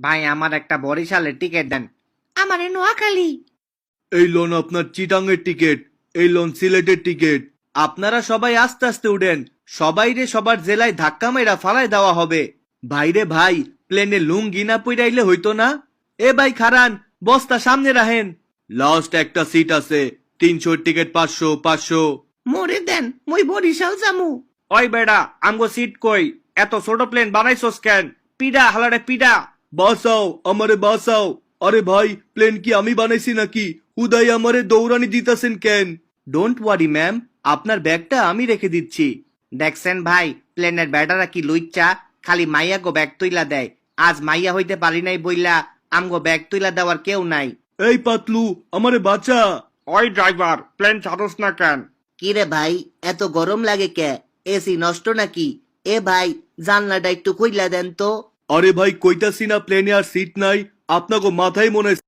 ভাই আমার একটা বরিশালের টিকিট দেন। আমারে নোয়াখালী। এই লোন আপনার চিটাঙ্গের টিকিট, এই লোন সিলেটের টিকিট। আপনারা সবাই আস্তে আস্তে উঠেন, সবাইরে সবার জেলায় ধাক্কা মেরা ফালাই দেওয়া হবে। ভাইরে ভাই, প্লেনে লুঙ্গি না পইরাইলে হইতো না? এ ভাই খারান, বস্তা সামনে রাখেন। লাস্ট একটা সিট আছে, 300 টিকিট 500 500। মোরে দেন, মই বরিশাল যামু। ওই বেড়া, আমগো সিট কই? এত ছোট প্লেন বানাইছস কেন? পিডা হালারে পিডা। বাসাও, আমারে বাসাও। আরে ভাই, প্লেন কি আমি বানাইছি নাকি? হুদাই আমারে দৌড়ানি দিতাছেন কেন? ডোন্ট ওয়ারি ম্যাম, আপনার ব্যাগটা আমি রেখে দিচ্ছি। দেখছেন ভাই, প্লেনের বেড়ারা কি লুইচ্চা, খালি মাইয়া গো ব্যাগ তুইলা দেয়। আজ মাইয়া হইতে পারি নাই বইলা আমগো ব্যাগ তুইলা দেওয়ার কেউ নাই। এই পাতলু, আমারে বাঁচা। ওই ড্রাইভার, প্লেন ছাড়স না কেন? কি রে ভাই, এত গরম লাগে কে? এসি নষ্ট নাকি? এ ভাই, জানলাটা একটু খুইলা দেন তো। আরে ভাই, কইতাছি না প্লেনে আর সিট নাই, আপনাকে মাথায় মনে হয়